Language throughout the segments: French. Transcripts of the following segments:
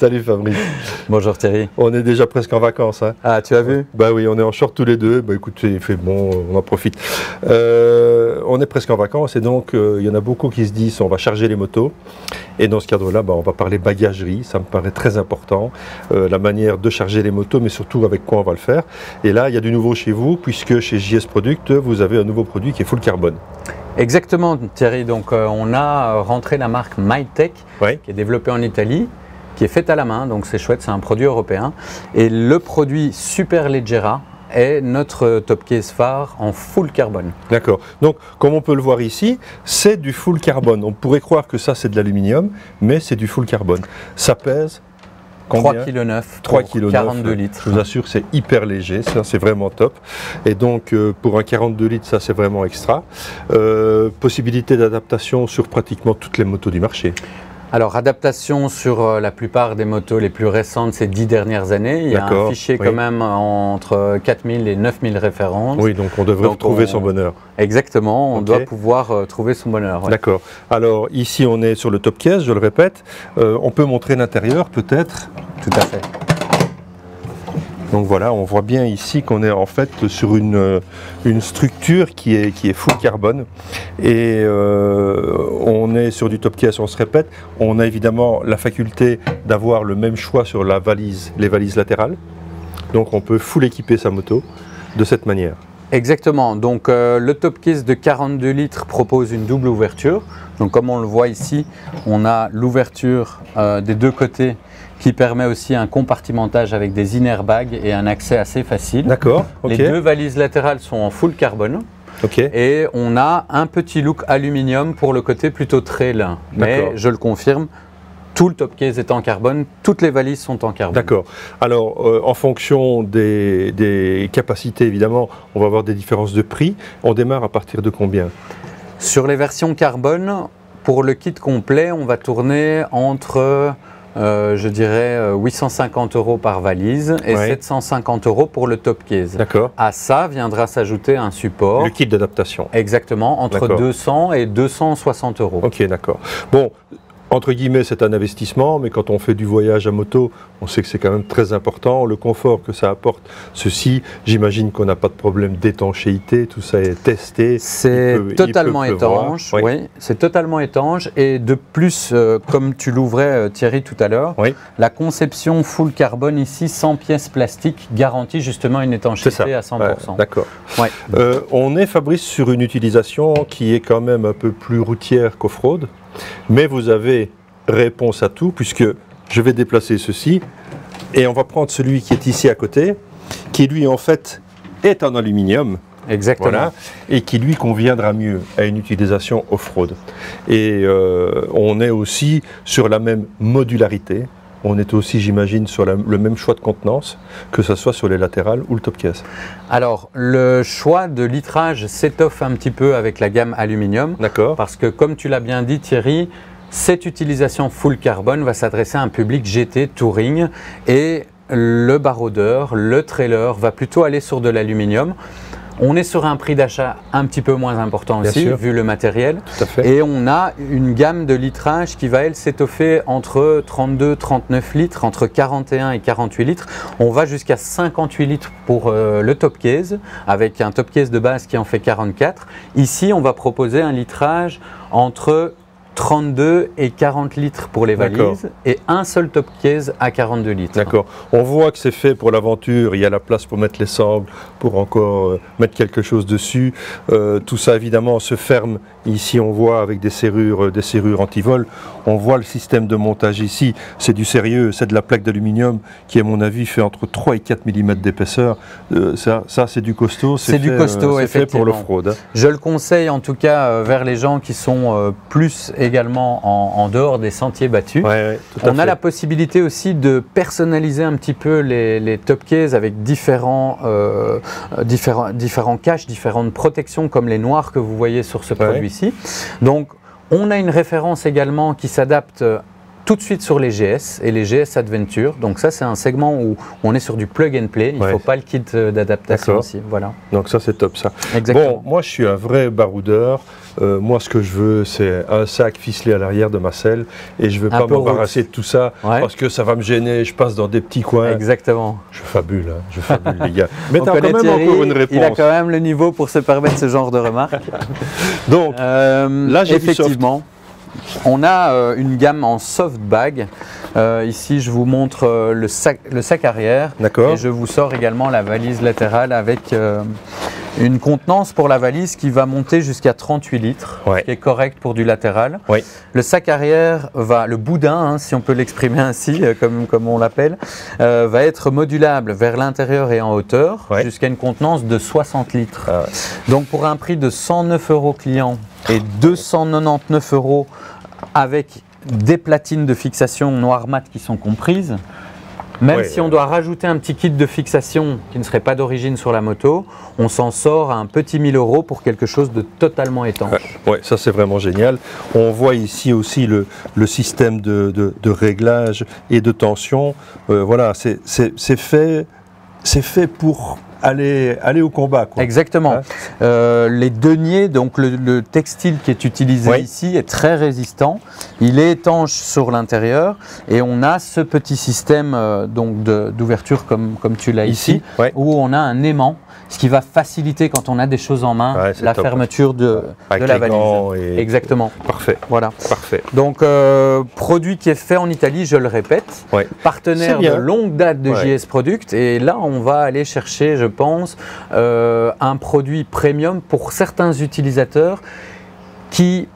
Salut Fabrice. Bonjour Thierry. On est déjà presque en vacances. Hein. Ah, tu as vu? Bah oui, on est en short tous les deux. Bah écoute, il fait bon, on en profite. On est presque en vacances et donc il y en a beaucoup qui se disent on va charger les motos. Et dans ce cadre-là, bah, on va parler bagagerie. Ça me paraît très important. La manière de charger les motos, mais surtout avec quoi on va le faire. Et là, il y a du nouveau chez vous, puisque chez JS Product, vous avez un nouveau produit qui est full carbone. Exactement Thierry. Donc on a rentré la marque MyTech, Oui. qui est développée en Italie, qui est faite à la main, donc c'est chouette, c'est un produit européen. Et le produit Superleggera est notre top case phare en full carbone. D'accord. Donc, comme on peut le voir ici, c'est du full carbone. On pourrait croire que ça, c'est de l'aluminium, mais c'est du full carbone. Ça pèse combien? 3,9 kg 3 pour kg 42 litres. Je vous assure, c'est hyper léger, ça c'est vraiment top. Et donc pour un 42 litres, ça c'est vraiment extra. Possibilité d'adaptation sur pratiquement toutes les motos du marché. Alors, adaptation sur la plupart des motos les plus récentes ces 10 dernières années. Il y a un fichier quand même entre 4000 et 9000 références. Oui, donc on devrait trouver son bonheur. Exactement, on doit pouvoir trouver son bonheur. Ouais. D'accord. Alors, ici, on est sur le top case, je le répète. On peut montrer l'intérieur, peut-être. Tout à fait. Donc voilà, on voit bien ici qu'on est en fait sur une structure qui est full carbone et on est sur du top case, on se répète. On a évidemment la faculté d'avoir le même choix sur la valise, les valises latérales. Donc on peut full équiper sa moto de cette manière. Exactement, donc le top case de 42 litres propose une double ouverture. Donc comme on le voit ici, on a l'ouverture des deux côtés qui permet aussi un compartimentage avec des inner bags et un accès assez facile. D'accord. Okay. Les deux valises latérales sont en full carbone. Okay. Et on a un petit look aluminium pour le côté plutôt trail. Mais je le confirme, tout le top case est en carbone, toutes les valises sont en carbone. D'accord. Alors, en fonction des capacités, évidemment, on va avoir des différences de prix. On démarre à partir de combien? Sur les versions carbone, pour le kit complet, on va tourner entre, je dirais, 850 € par valise et 750 € pour le top case. D'accord. À ça viendra s'ajouter un support. Le kit d'adaptation. Exactement, entre 200 et 260 €. Ok, d'accord. Bon. Entre guillemets, c'est un investissement, mais quand on fait du voyage à moto, on sait que c'est quand même très important. Le confort que ça apporte, ceci, j'imagine qu'on n'a pas de problème d'étanchéité, tout ça est testé. C'est totalement étanche, oui, c'est totalement étanche. Et de plus, comme tu l'ouvrais Thierry tout à l'heure, la conception full carbone ici, sans pièces plastiques, garantit justement une étanchéité à 100%. Ouais, d'accord. Ouais. On est, Fabrice, sur une utilisation qui est quand même un peu plus routière qu'off-road. Mais vous avez réponse à tout, puisque je vais déplacer ceci, et on va prendre celui qui est ici à côté, qui lui en fait est en aluminium. Exactement. Voilà, et qui lui conviendra mieux à une utilisation off-road. Et on est aussi sur la même modularité. On est aussi, j'imagine, sur le même choix de contenance, que ce soit sur les latérales ou le top case. Alors, le choix de litrage s'étoffe un petit peu avec la gamme aluminium. D'accord. Parce que, comme tu l'as bien dit, Thierry, cette utilisation full carbone va s'adresser à un public GT Touring et le baroudeur, le trailer va plutôt aller sur de l'aluminium. On est sur un prix d'achat un petit peu moins important aussi, vu le matériel. Tout à fait. Et on a une gamme de litrage qui va, elle, s'étoffer entre 32 39 litres, entre 41 et 48 litres. On va jusqu'à 58 litres pour le top case, avec un top case de base qui en fait 44. Ici, on va proposer un litrage entre 32 et 40 litres pour les valises et un seul top case à 42 litres. D'accord. On voit que c'est fait pour l'aventure, il y a la place pour mettre les sangles, pour encore mettre quelque chose dessus. Tout ça évidemment se ferme. Ici on voit avec des serrures anti-vol. On voit le système de montage ici, c'est du sérieux, c'est de la plaque d'aluminium qui à mon avis fait entre 3 et 4 mm d'épaisseur. Ça c'est du costaud. C'est du costaud, c'est fait pour l'off-road. Hein. Je le conseille en tout cas vers les gens qui sont plus également en dehors des sentiers battus. On a la possibilité aussi de personnaliser un petit peu les top cases avec différents caches, différentes protections comme les noirs que vous voyez sur ce produit-ci. Donc on a une référence également qui s'adapte tout de suite sur les GS et les GS Adventure. Donc ça, c'est un segment où on est sur du plug and play. Il ne faut pas le kit d'adaptation aussi. Voilà. Donc ça, c'est top ça. Exactement. Bon, moi, je suis un vrai baroudeur. Moi, ce que je veux, c'est un sac ficelé à l'arrière de ma selle et je ne veux pas m'embarrasser de tout ça parce que ça va me gêner. Je passe dans des petits coins. Exactement. Je fabule, hein. Je fabule, les gars. Mais tu as quand même Thierry, encore une réponse. Il a quand même le niveau pour se permettre ce genre de remarques. Donc, là, j'ai effectivement. On a une gamme en soft bag. Ici, je vous montre le sac arrière. D'accord. Et je vous sors également la valise latérale avec une contenance pour la valise qui va monter jusqu'à 38 litres, ouais. qui est correct pour du latéral. Oui. Le sac arrière le boudin, hein, si on peut l'exprimer ainsi, comme on l'appelle, va être modulable vers l'intérieur et en hauteur, ouais. Jusqu'à une contenance de 60 litres. Ah ouais. Donc pour un prix de 109 € client et 299 € avec des platines de fixation noir mat qui sont comprises, même ouais, si on doit rajouter un petit kit de fixation qui ne serait pas d'origine sur la moto, on s'en sort à un petit 1000 € pour quelque chose de totalement étanche. Ouais, ça c'est vraiment génial. On voit ici aussi le système de réglage et de tension. Voilà, c'est fait pour aller au combat, quoi. Exactement. Hein, les deniers, donc le textile qui est utilisé oui. Ici est très résistant. Il est étanche sur l'intérieur et on a ce petit système d'ouverture comme tu l'as ici ouais. Où on a un aimant, ce qui va faciliter quand on a des choses en main, ouais, la top. Fermeture de la valise. Et... Exactement. Parfait. Voilà. Parfait. Donc produit qui est fait en Italie, je le répète, ouais. Partenaire de longue date de ouais. JS Product, et là on va aller chercher, je pense, un produit premium pour certains utilisateurs qui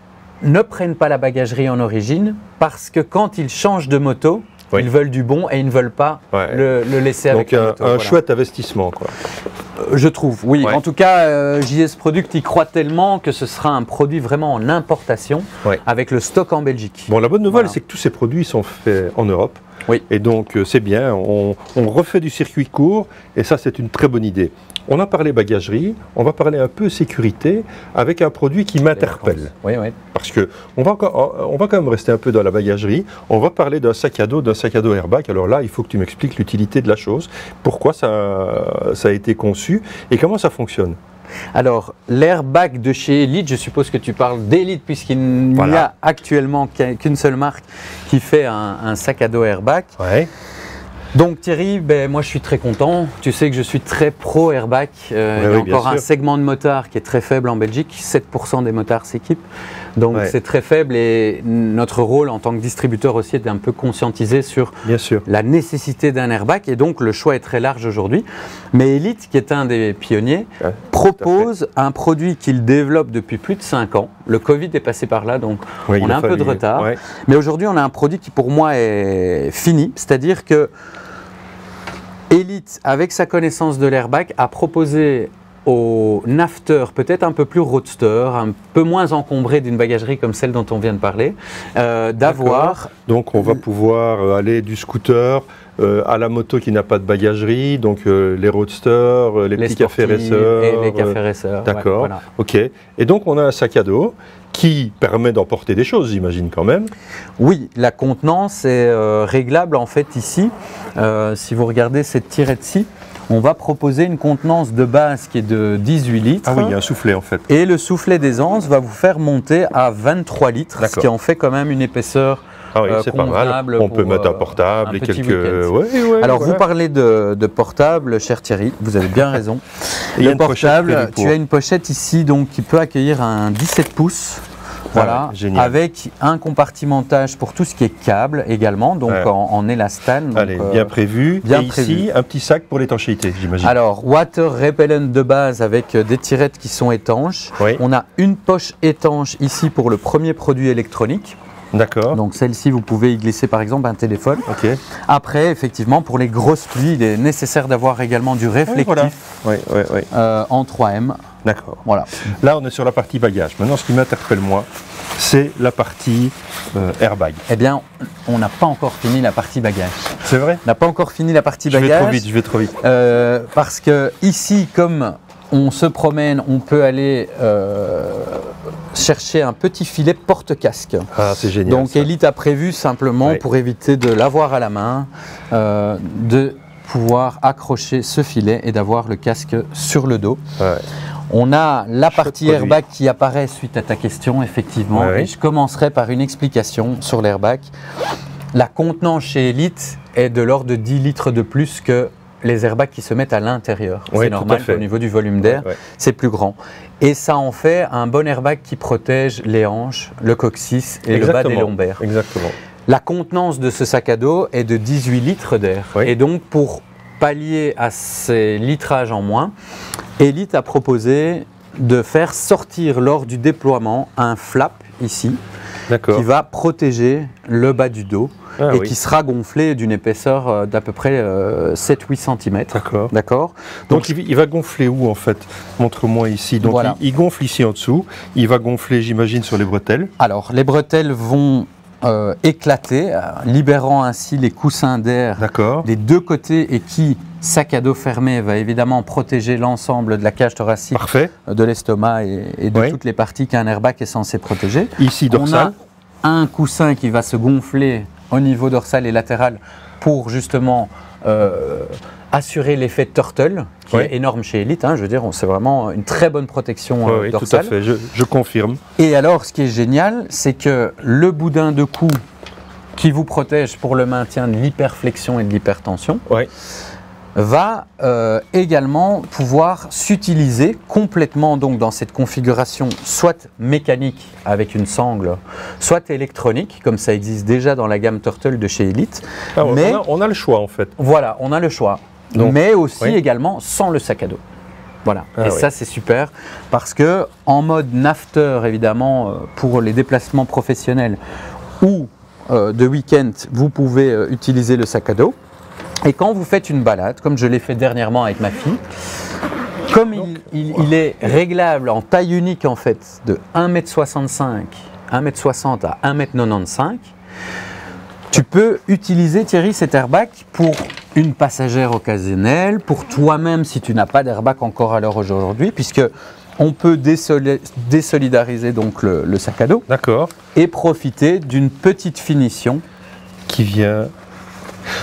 ne prennent pas la bagagerie en origine parce que quand ils changent de moto, oui. Ils veulent du bon et ils ne veulent pas ouais. le laisser avec la moto. Donc un chouette investissement, quoi. Je trouve, oui. Ouais. En tout cas, JS Product y croit tellement que ce sera un produit vraiment en importation ouais. Avec le stock en Belgique. Bon, la bonne nouvelle, voilà. C'est que tous ces produits sont faits en Europe. Oui. Et donc, c'est bien. On refait du circuit court et ça, c'est une très bonne idée. On a parlé bagagerie, on va parler un peu sécurité avec un produit qui m'interpelle. Oui, oui. Parce qu'on va quand même rester un peu dans la bagagerie. On va parler d'un sac à dos airbag. Alors là, il faut que tu m'expliques l'utilité de la chose, pourquoi ça a été conçu et comment ça fonctionne. Alors, l'airbag de chez Elite, je suppose que tu parles d'Elite puisqu'il n'y a actuellement qu'une seule marque qui fait un sac à dos airbag. Ouais. Donc Thierry, moi je suis très content. Tu sais que je suis très pro airbag. Il y a encore un segment de motards qui est très faible en Belgique. 7% des motards s'équipent. Donc ouais. C'est très faible et notre rôle en tant que distributeur aussi est d'un peu conscientiser sur la nécessité d'un airbag. Et donc le choix est très large aujourd'hui. Mais Elite, qui est un des pionniers, propose un produit qu'il développe depuis plus de 5 ans. Le Covid est passé par là, donc on a un peu de retard. Ouais. Mais aujourd'hui, on a un produit qui pour moi est fini. C'est-à-dire que Elite, avec sa connaissance de l'airbag, a proposé aux nafteurs, peut-être un peu plus roadster, un peu moins encombré d'une bagagerie comme celle dont on vient de parler, d'avoir... Donc on va pouvoir aller du scooter à la moto qui n'a pas de bagagerie, donc les roadsters, les petits cafés racers. Et les cafés racers. D'accord, ouais, voilà. Ok. Et donc on a un sac à dos qui permet d'emporter des choses, j'imagine quand même. Oui, la contenance est réglable en fait ici. Si vous regardez cette tirette-ci, on va proposer une contenance de base qui est de 18 litres. Ah oui, il y a un soufflet en fait. Et le soufflet d'aisance va vous faire monter à 23 litres, ce qui en fait quand même une épaisseur c'est pas mal. On peut mettre un portable et quelques... Alors vous parlez de portable, cher Thierry, vous avez bien raison. Le portable, tu as une pochette ici donc, qui peut accueillir un 17 pouces. Voilà, avec un compartimentage pour tout ce qui est câble également, donc en élastane. Donc, allez, bien prévu. Bien et prévu. Ici, un petit sac pour l'étanchéité, j'imagine. Alors, water repellent de base avec des tirettes qui sont étanches. Oui. On a une poche étanche ici pour le premier produit électronique. D'accord. Donc celle-ci, vous pouvez y glisser par exemple un téléphone. Okay. Après, effectivement, pour les grosses pluies, il est nécessaire d'avoir également du réflectif en 3M. D'accord. Voilà. Là, on est sur la partie bagage. Maintenant, ce qui m'interpelle, moi, c'est la partie airbag. Eh bien, on n'a pas encore fini la partie bagage. C'est vrai ? On n'a pas encore fini la partie bagage. Je vais trop vite. Parce que ici, comme on se promène, on peut aller chercher un petit filet porte-casque. Ah, c'est génial. Donc ça. Elite a prévu simplement, Ouais. pour éviter de l'avoir à la main, de pouvoir accrocher ce filet et d'avoir le casque sur le dos. Ouais. On a la partie produit. airbag qui apparaît suite à ta question, effectivement. Ouais, Et je commencerai par une explication sur l'airbag. La contenance chez Elite est de l'ordre de 10 litres de plus que les airbags qui se mettent à l'intérieur. Oui, C'est tout à normal fait. qu'au niveau du volume d'air, Ouais. c'est plus grand. Et ça en fait un bon airbag qui protège les hanches, le coccyx et le bas des lombaires. Exactement. La contenance de ce sac à dos est de 18 litres d'air. Oui. Et donc, pour pallier à ces litrages en moins, Elite a proposé de faire sortir lors du déploiement un flap ici D'accord. qui va protéger le bas du dos Ah, et oui. qui sera gonflé d'une épaisseur d'à peu près 7-8 cm. D'accord. D'accord. Donc il va gonfler où en fait? Montre-moi ici. Donc Voilà. il gonfle ici en dessous. Il va gonfler, j'imagine, sur les bretelles. Alors, les bretelles vont éclater, libérant ainsi les coussins d'air D'accord. des deux côtés et qui, sac à dos fermé, va évidemment protéger l'ensemble de la cage thoracique, Parfait. de l'estomac et de Oui. toutes les parties qu'un airbag est censé protéger. Ici, dorsal. On a un coussin qui va se gonfler au niveau dorsal et latéral pour justement assurer l'effet turtle, qui Oui. est énorme chez Elite. Je veux dire, c'est vraiment une très bonne protection Oui, tout à dorsale. fait. Je confirme. Et alors, ce qui est génial, c'est que le boudin de cou qui vous protège pour le maintien de l'hyperflexion et de l'hypertension Ouais. va également pouvoir s'utiliser complètement donc dans cette configuration soit mécanique avec une sangle, soit électronique, comme ça existe déjà dans la gamme Turtle de chez Elite. Ah, Mais on a le choix en fait. voilà, on a le choix. Donc, mais aussi oui. également sans le sac à dos. Voilà, Ah et oui. ça c'est super parce que en mode nafter évidemment pour les déplacements professionnels ou de week-end, vous pouvez utiliser le sac à dos. Et quand vous faites une balade, comme je l'ai fait dernièrement avec ma fille, comme il est réglable en taille unique en fait de 1m65, 1m60 à 1m95, tu peux utiliser, Thierry, cet airbag pour une passagère occasionnelle, pour toi-même si tu n'as pas d'airbag encore à l'heure aujourd'hui, puisque on peut désolidariser donc le sac à dos D'accord. et profiter d'une petite finition. Qui vient.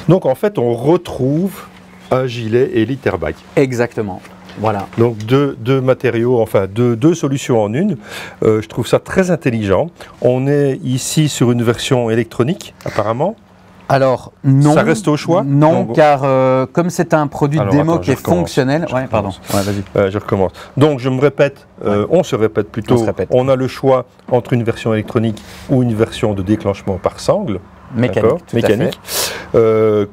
Donc en fait, on retrouve un gilet Elite Airbag. Exactement. Voilà. Donc deux matériaux, enfin deux solutions en une. Je trouve ça très intelligent. On est ici sur une version électronique, apparemment. Alors, non. Ça reste au choix? Non, Donc, car comme c'est un produit de Alors, démo attends, qui je est recommence. fonctionnel. Je Ouais, pardon. recommence. Ouais, vas-y. Je recommence. Donc je me répète, on se répète plutôt. On se répète. On a le choix entre une version électronique ou une version de déclenchement par sangle. Mécanique. D'accord, Tout à fait. mécanique.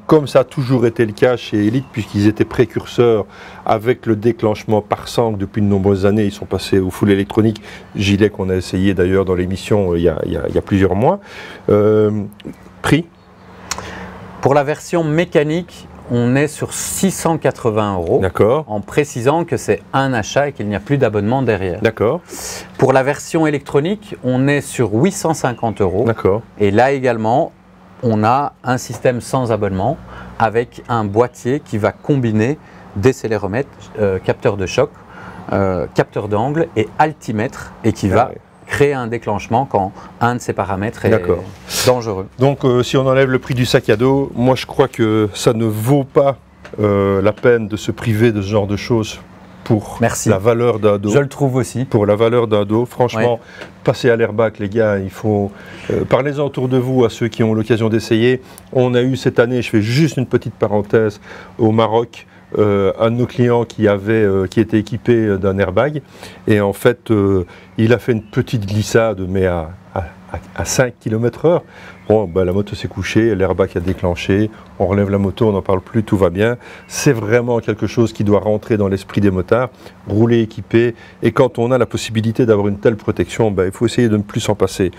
Comme ça a toujours été le cas chez Elite, puisqu'ils étaient précurseurs avec le déclenchement par sangle depuis de nombreuses années. Ils sont passés au full électronique, gilet qu'on a essayé d'ailleurs dans l'émission il y a plusieurs mois. Prix? Pour la version mécanique, on est sur 680 €, D'accord, en précisant que c'est un achat et qu'il n'y a plus d'abonnement derrière. d'accord, Pour la version électronique, on est sur 850 €. d'accord. Et là également, on a un système sans abonnement avec un boîtier qui va combiner décéléromètre, capteur de choc, capteur d'angle et altimètre et qui va Ah ouais. créer un déclenchement quand un de ces paramètres est D'accord. dangereux. Donc si on enlève le prix du sac à dos, moi je crois que ça ne vaut pas la peine de se priver de ce genre de choses pour Merci. la valeur d'un dos. Je le trouve aussi. Pour la valeur d'un dos, franchement, passez à l'airbag les gars, il faut... parlez-en autour de vous à ceux qui ont l'occasion d'essayer. On a eu cette année, je fais juste une petite parenthèse, au Maroc, un de nos clients qui était équipé d'un airbag et en fait il a fait une petite glissade mais à 5 km/h. Bon, ben, la moto s'est couchée, l'airbag a déclenché, on relève la moto, on n'en parle plus, tout va bien. C'est vraiment quelque chose qui doit rentrer dans l'esprit des motards, rouler équipé, et quand on a la possibilité d'avoir une telle protection, ben, il faut essayer de ne plus s'en passer.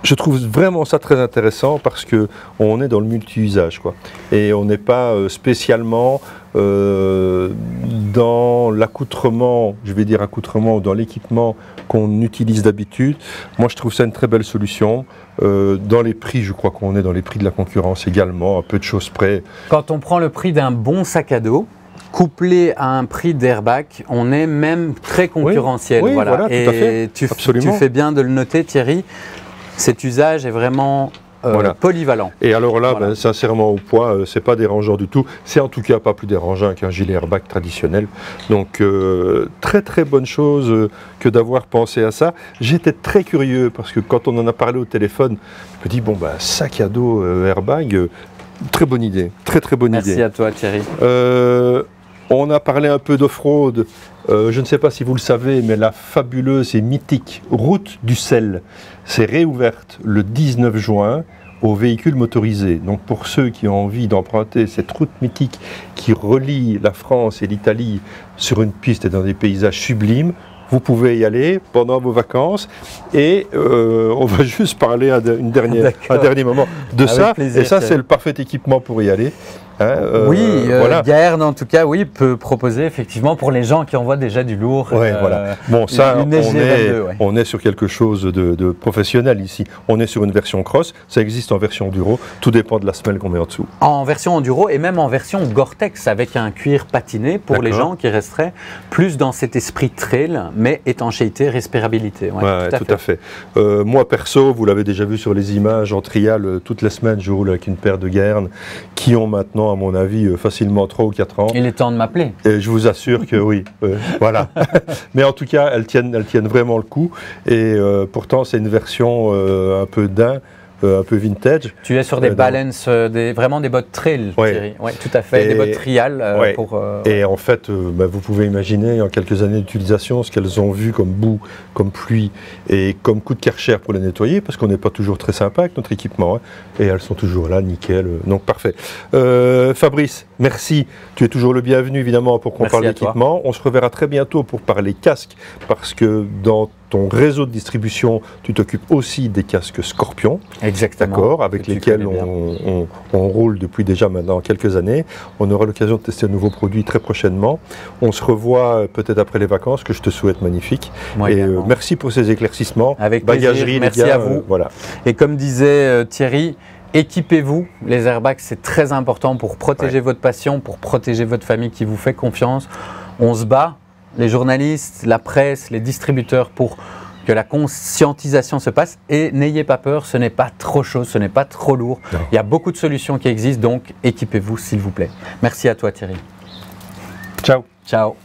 Je trouve vraiment ça très intéressant parce que on est dans le multi-usage, quoi. Et on n'est pas spécialement dans l'accoutrement, je vais dire accoutrement, ou dans l'équipement qu'on utilise d'habitude. Moi, je trouve ça une très belle solution. Dans les prix, je crois qu'on est dans les prix de la concurrence également, à peu de choses près. Quand on prend le prix d'un bon sac à dos, couplé à un prix d'airbag, on est même très concurrentiel. Oui, voilà, et tout à fait. tu Absolument. fais bien de le noter, Thierry. Cet usage est vraiment polyvalent. Et alors là, Voilà. sincèrement au point, c'est pas dérangeant du tout. C'est en tout cas pas plus dérangeant qu'un gilet airbag traditionnel. Donc très très bonne chose que d'avoir pensé à ça. J'étais très curieux parce que quand on en a parlé au téléphone, je me dis bon sac à dos airbag, très bonne idée, très très bonne idée. Merci à toi, Thierry. On a parlé un peu d'off-road. Je ne sais pas si vous le savez, mais la fabuleuse et mythique route du sel s'est réouverte le 19 juin aux véhicules motorisés. Donc pour ceux qui ont envie d'emprunter cette route mythique qui relie la France et l'Italie sur une piste et dans des paysages sublimes, vous pouvez y aller pendant vos vacances et on va juste parler un dernier moment de ça. Plaisir, et ça, c'est le parfait équipement pour y aller. Voilà. Gaerne, en tout cas, peut proposer effectivement pour les gens qui envoient déjà du lourd. Voilà. Bon, ça, une SG22, on est sur quelque chose de professionnel ici. On est sur une version cross, ça existe en version enduro, tout dépend de la semelle qu'on met en dessous. En version enduro et même en version Gore-Tex avec un cuir patiné pour les gens qui resteraient plus dans cet esprit trail, mais étanchéité, respirabilité. Tout à fait. Moi perso, vous l'avez déjà vu sur les images en trial, toutes les semaines je roule avec une paire de Gaerne qui ont maintenant à mon avis facilement 3 ou 4 ans. Il est temps de m'appeler. Et je vous assure que oui, voilà. Mais en tout cas, elles tiennent vraiment le coup. Et pourtant, c'est une version un peu un peu vintage. Tu es sur des balance, vraiment des bottes trail, Thierry. Oui, tout à fait, des bottes trial. Et en fait, vous pouvez imaginer en quelques années d'utilisation ce qu'elles ont vu comme boue, comme pluie et comme coup de Karcher pour les nettoyer, parce qu'on n'est pas toujours très sympa avec notre équipement. Hein, et elles sont toujours là, nickel. Donc parfait. Fabrice, merci. Tu es toujours le bienvenu évidemment pour qu'on parle d'équipement. On se reverra très bientôt pour parler casque, parce que dans ton réseau de distribution, tu t'occupes aussi des casques Scorpion. Exactement. D'accord, avec lesquels on roule depuis déjà maintenant quelques années. On aura l'occasion de tester un nouveau produit très prochainement. On se revoit peut-être après les vacances, que je te souhaite magnifique. Et merci pour ces éclaircissements. Avec plaisir, merci à vous. Voilà. Et comme disait Thierry, équipez-vous. Les airbags, c'est très important pour protéger votre passion, pour protéger votre famille qui vous fait confiance. On se bat, les journalistes, la presse, les distributeurs, pour que la conscientisation se passe. Et n'ayez pas peur, ce n'est pas trop chaud, ce n'est pas trop lourd. Non. Il y a beaucoup de solutions qui existent, donc équipez-vous s'il vous plaît. Merci à toi Thierry. Ciao. Ciao.